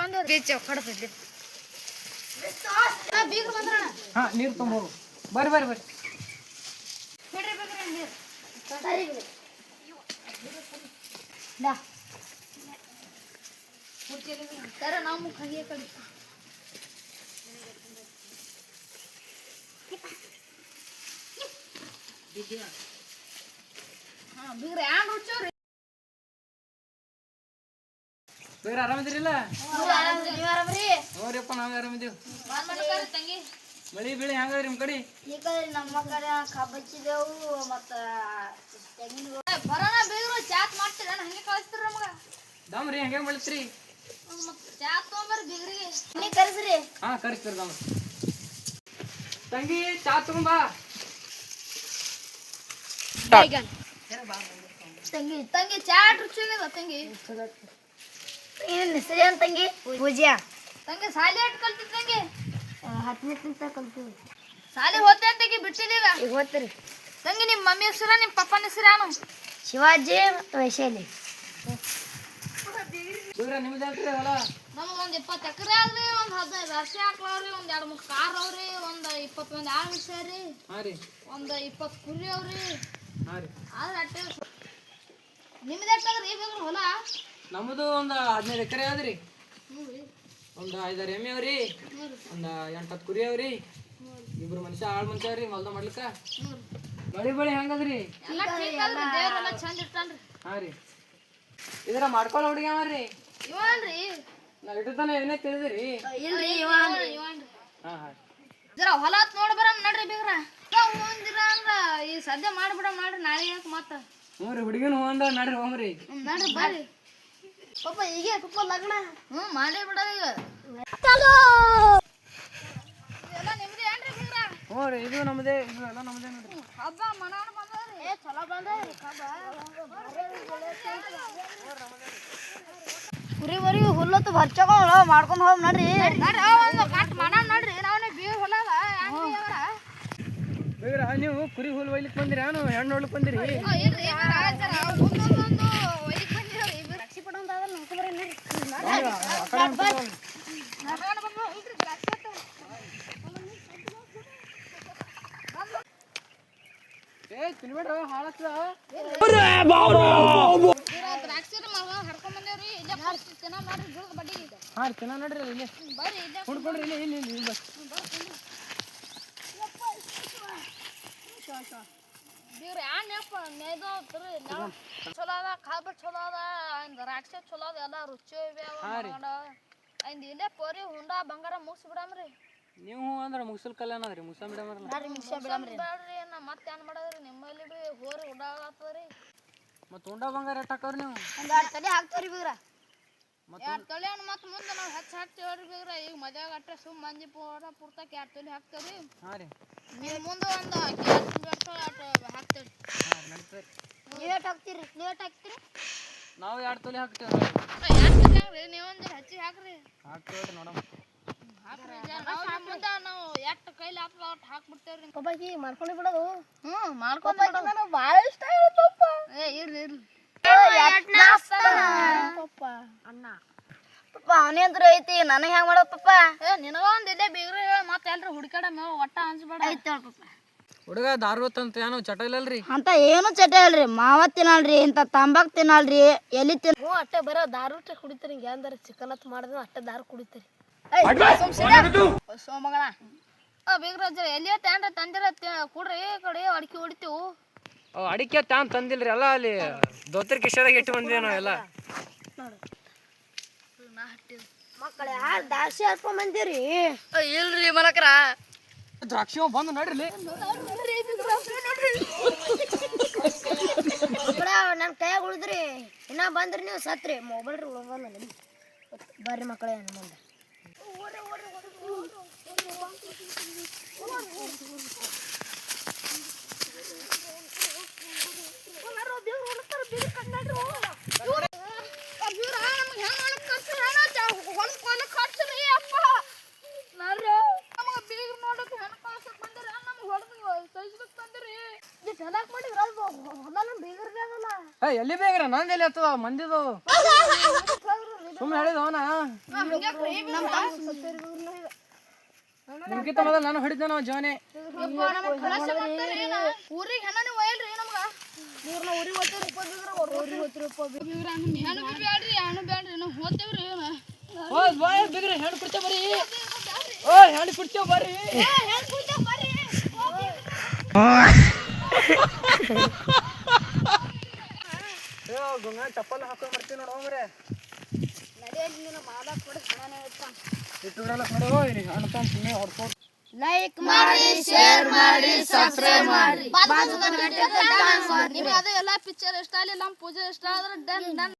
ಬಂದವ್ರಿ ಬೇಚ ಕಡತೈತಿ ಬೀಗ್ರು ಬಂದ್ರಣ ಹಾ ನೀರು ತೊಗೊಂಬೋಗು ಬರ್ರಿ ಬರ್ರಿ ಬರ್ರಿ ಬಿಡ್ರಿ ಬೇಕ್ರಿ ನೀರು ಸರಿ ಬಿಡಿ ನಾ ಸರ ನಾವು ಮುಖ ಹಂಗೆ ಕಡಿ ಹಾ ಬೀಗ್ರ ಯಾನ್ ರುಚವ್ರಿ ಬೇರೆ ಆರಾಮದಿರಿಲ್ಲ ನೀವು ಆರಾಮ್ರಿ ನೋಡ್ರಿಪ್ಪ ನಾವೇ ಆರಾಮಿದ್ದೀವಿ ತಂಗಿ ಮಳಿ ಬೆಳಿ ಹೆಂಗದ್ರಿ ನಿಮ್ಮ ಕಡೆ ಈ ಕಡೆ ನಮ್ಮ ಕಡೆ ಕಬ್ಬಚ್ಚಿದೆವು ಮತ್ತ ತೆಂಗಿನ ಬರೋಣ ಬೀಗ್ರು ಚಾತ್ ಮಾಡ್ತೀರ ಹಂಗೆ ಕಳಿಸ್ತೀರ ನಮಗ ದಮ್ರಿ ಹೆಂಗೆ ಮಾಡ್ತೀರಿ ಮತ್ತೆ ಚಾತ್ ತೊಗೊಂಬರ್ರಿ ಬೀಗ್ರಿಗೆ ನೀ ಕರೆಸ್ರಿ ಹಾ ಕರಿಸ್ತೀರಿ ದಮ್ ತಂಗಿ ಚಾ ತಗೊಂಬಾ ತಂಗಿ ತಂಗಿ ಚಾಟ್ ರುಚಿಯಾಗದ ತಂಗಿ ಏನ್ ಹೆಸರು ಏನ್ ತಂಗಿ ಪೂಜ್ಯ ತಂಗಿ ಸಾಲಿ ಆಟ ಕಲ್ತಿ ತಂಗಿ 10ನೇ ತನಕ ಕಲ್ತೀವಿ ಸಾಲಿ ಹೋಗ್ತೇನೆ ತಂಗಿ ಬಿಟ್ಟಿದ್ದೀಗ ಈಗ ಹೋಗ್ತೀರಿ ತಂಗಿ ನಿಮ್ಮ ಮಮ್ಮಿ ಹೆಸರ ನಿಮ್ಮ ಪಪ್ಪನ ಹೆಸರು ಏನು ಶಿವಾಜಿ ಮತ್ತು ವೈಶಾಲಿ ಬೇರೆ ನಿಮ್ದು ಹೇಳ್ರಿ ಹೊಲ ನಮ್ಗೆ ಒಂದು 20 ಎಕರೆ ಆದ್ರಿ ಒಂದು 15 ರಾಶಿ ಹಾಕ್ಲವ್ರಿ ಒಂದು 2-3 ಕಾರ್ ಅವ್ರಿ ಒಂದು 20 ಮಂದಿ ಆಳು ಮಿಸ್ಯಾರಿ ಹಾಂ ರೀ ಒಂದು 20 ಕುರಿ ಅವ್ರಿ ಹಾಂ ರೀ ಆದ್ರೆ ಅಟ್ಟೆ ನಿಮ್ದು ಎಷ್ಟಾದ್ರಿ ಬೇಗ ಹೊಲ ನಮ್ಮದು ಒಂದು 15 ಎಕರೆ ಅದ್ರಿ ಒಂದು 5-6 ಎಮ್ಮೆ ಅವ್ರಿ ಒಂದು 8-10 ಕುರಿ ಅವ್ರಿ ಇಬ್ರು ಮನುಷ್ಯ ಆಳ್ ಮನುಷ್ಯ ಅವ್ರಿ ಹೊಲ್ದ ಮಾಡ್ಲಿಕ್ಕ ಮಳಿ ಬಳಿ ಹೆಂಗದ್ರಿ ಎಲ್ಲ ठीक ಅಲ್ರಿ ದೇವರೆಲ್ಲ ಚಂದ ಇರ್ತಾನ್ರಿ ಹಾಂ ರೀ ಇದರ ಮಾಡ್ಕೊಳ್ಳೋ ಹುಡುಗಿ ಅವನ್ರಿ ಇವನ್ರಿ ನಾವು ಇಟ್ಟತಾನೆ ಏನೇ ತಿಳಿದ್ರಿ ಇಲ್ರಿ ಇವನ್ರಿ ಹಾಂ ಹಾಂ ಜರ ಹೊಲ ನೋಡ್ ಬರಮ್ ನಡ್ರಿ ಬೇಗ್ರ ಹೋಂದಿರ ಅಂದ್ರ ಈ ಸದ್ಯ ಮಾಡ್ಬಿಡಮ್ ನಡ್ರಿ ನಾಳೆ ಯಾಕೆ ಮತ್ತ ಹ್ಞೂ ರೀ ಹುಡುಗಿನ ಹೋಂದ ನಡ್ರಿ ಹೋಗ್ರಿ ನಡ್ರಿ ಬರ್ರಿ ಪಾಪ ಈಗ ಪಾಪ ಲಗ್ನ ಮಾಡೇ ಬಿಡೋದ ಈಗ ಎಲ್ಲ ನಿಮ್ದು ಏನ್ರಿ ಬೇಗ್ರ ಹ್ಞೂ ರೀ ಇದು ನಮ್ಮದೇ ಇದು ಎಲ್ಲ ನಮ್ಮದೇ ನೋಡ್ರಿ ಹಬ್ಬ ಮನಾಣ ಬಂದವ್ರಿ ಚಲೋ ಬಂದವ್ರಿ ಕುರಿ ಮರಿ ಹುಲ್ಲತ್ತು ಬರ್ಚಕೊಂಡ್ ಮಾಡ್ಕೊಂಡ್ ಹೋಗ್ ನಡ್ರಿ ಕಟ್ ಮಾಡೋಣ ನಡ್ರಿ ನಾವೇ ಬೀರ್ ಹೊಲದ ಬೇಗ್ರ ನೀವು ಕುರಿ ಹುಲ್ ಒಯ್ಲಿಕ್ಕೆ ಬಂದಿರಿ ಏನು ಹೆಣ್ಣು ನೋಡ್ಲಿಕ್ಕೆ ಬಂದಿರಿ ಏ ತಿನ್ಬೇಡ್ರ ಹಾಳಾಗ್ತದ ಹಾಂ ರೀ ಚೆನ್ನಾಗಿ ನೋಡ್ರಿ ಇಲ್ಲಿ ಕುಡ್ಕೊಡ್ರಿ ಇಲ್ಲಿ ಇಲ್ಲಿ ಇಲ್ಲಿ ಬಸ್ ಚಲೋ ಅದ ಕಾಬ ಚಲೋ ಅದ ರಾಕ್ಷಸ ಚಲೋ ಅದ ಎಲ್ಲ ರುಚಿ ಇಲ್ಲೇ ಪೋರಿ ಹುಂಡ ಬಂಗಾರ ಮುಗಿಸಿ ಬಿಡಮ್ರಿ ನೀವು ಅಂದ್ರೆ ಮುಗಿಸಲ್ ಕಲ್ಯಾಣ ಅದ್ರಿ ಮುಗಿಸ ಬಿಡಮ್ರಲ್ಲ ಬೇಡ್ರಿ ಮತ್ತೆ ಏನ್ ಮಾಡದ್ರಿ ನಿಮ್ಮಲ್ಲಿ ಬಿ ಹೋರಿ ಉಡಾಗತ್ತದ್ರಿ ಮತ್ತೆ ಉಂಡ ಬಂಗಾರ ಎಟ್ ಹಾಕವ್ರಿ ನೀವು ಒಂದ್ 2 ತಲೆ ಹಾಕ್ತವ್ರಿ ಬೀಗ್ರ 2 ತಲೆ ಮತ್ತೆ ಮುಂದೆ ನಾವು ಹಾಕ್ತೇವ್ರಿ ಬೀಗ್ರ ಈಗ ಮದ್ಯಾಗ ಅಟ್ರೆ ಸುಮ್ ಮಂದಿ ಪೂರ್ತಾಕ 2 ತಲೆ ಹಾಕ್ತೇವ್ರಿ ಹಾಂ ರೀ ನೀವು ಮುಂದೆ ಒಂದು ಹಾಕ್ತೇವ್ರಿ ನೀವೇಟ್ ಹಾಕ್ತೀರಿ ನೀವೇಟ್ ಹಾಕ್ತೀರಿ ನಾವು 2 ತೊಲೆ ಹಾಕ್ತೇವ್ರಿ 2 ತಲೆ ಹಾಕ್ರಿ ನೀವೊಂದು ಹಚ್ಚಿ ಹಾಕ್ರಿ ಹಾಕ್ತೇವ್ರಿ ನೋಡಮ್ ನಾವು ಎಷ್ಟು ಕೈಲಿ ಹಾಕ್ಬಿಡ್ತೇವ್ರಿ ಪಪ್ಪಾಕಿ ಮಾಡ್ಕೊಂಡಿ ಬಿಡೋದು ಮಾಡ್ಕೊಂಡ್ ನನಗೆ ಭಾಳ ಇಷ್ಟ ಪಪ್ಪ ಇರ್ಲಿ ಪಪ್ಪ ಅಣ್ಣ ಪಪ್ಪ ಅವನೇಂದ್ರ ಐತಿ ನನಗೆ ಹೆಂಗ್ ಮಾಡೋದು ಪಪ್ಪ ನಿನಗೊಂದು ಇಲ್ಲೇ ಬೀಗ್ರಿ ಮತ್ತೆ ಎಲ್ರಿ ಹುಡುಕಾಡ ಮೇವ ಒಟ್ಟ ಅನ್ಸ್ಬೇಡ ಐತಿ ಪಪ್ಪ ಹುಡುಗ ದಾರು ಅಂತ ಏನೋ ಚಟ ಇಲ್ಲಲ್ರಿ ಅಂತ ಏನು ಚಟ ಇಲ್ರಿ ಮಾವ ತಿನ್ನಲ್ರಿ ಇಂಥ ತಂಬಾಕ್ ತಿನ್ನಲ್ರಿ ಎಲ್ಲಿ ತಿನ್ನ ಅಟ್ಟೆ ಬರೋ ದಾರು ಕುಡಿತೀರಿ ಹಿಂಗೆ ಅಂದ್ರ ಚಿಕನ್ ಹತ್ ಮಾಡಿದ್ರೆ ಅಟ್ಟೆ ದಾರು ಕುಡಿತೀರಿ ಸೋಮಗಳ ಬೀಗ್ರಜ್ಜ ಎಲ್ಲಿ ಏನ್ರ ತಂದಿರ ಕೂಡ್ರಿ ಕಡೆ ಅಡಿಕೆ ಹೊಡಿತೀವು ಅಡಿಕೆ ತಾನ್ ತಂದಿಲ್ರಿ ಎಲ್ಲ ಅಲ್ಲಿ ದೋತ್ರ ಕಿಶದಾಗ ಇಟ್ಟು ಬಂದಿವಿ ನಾವು ಎಲ್ಲ ಮಕ್ಕಳ ಯಾರು ದಾಸಿ ಹಾಕೊಂಡ್ ಬಂದಿರಿ ಇಲ್ರಿ ಮಲಕ್ರ ದ್ರಾಕ್ಷಿ ಬಂದು ನೋಡ್ರಿ ನನ್ನ ಕೈಯಾಗ ಉಳಿದ್ರಿ ಇನ್ನ ಬಂದ್ರಿ ನೀವು ಸತ್ರಿ ಮೊಬೈಲ್ ರೀ ಉಳ್ಬಲ್ಲ ನಡಿ ಬರ್ರಿ ಮಕ್ಕಳೇ ಮುಂದೆ ಎಲ್ಲಿ ಬೇಗ್ರ ನಂದು ಎಲ್ಲಿ ಹತ್ತದ ಮಂದಿದು ಸುಮ್ಮನೆ ಹೇಳಿದವನ ನಿಮ್ಗಿಂತ ಮೊದಲು ನಾನು ಹೊಡಿದ್ದೆ ನಾವು ಜವನೆ ಊರಿಗೆ ಹೆಣ್ಣು ಒಯ್ಯಲ್ರಿ ನಮ್ಗ ಊರಿಗೆ ಬ್ಯಾಡ್ರಿ ಹೆಣ್ಣು ಬ್ಯಾಡ್ರಿ ನಾವು ಹೋಗ್ತೇವ್ರಿ ಬಿಗ್ರಿ ಹೆಣ್ಣು ಕುಡ್ತೇವ್ ಬರ್ರಿ ಓ ಹೆಣ್ಣು ಕುಡ್ತೇವ್ ಬರ್ರಿ ಚಪ್ಪಲ್ ಹಾಕೊಂಡ್ ಬರ್ತೀವಿ ನೋಡು ಹೋಗ್ರೆ ಲೈಕ್ ಮಾಡಿ ಶೇರ್ ಮಾಡಿ ಸಬ್ಸ್ಕ್ರೈಬ್ ಮಾಡಿ ನಿಮ್ಗೆ ಅದು ಎಲ್ಲ ಪಿಕ್ಚರ್ ಇಷ್ಟ ಆಗಲಿ ನಮ್ಮ ಪೂಜೆ ಇಷ್ಟ ಆದ್ರೆ ಡನ್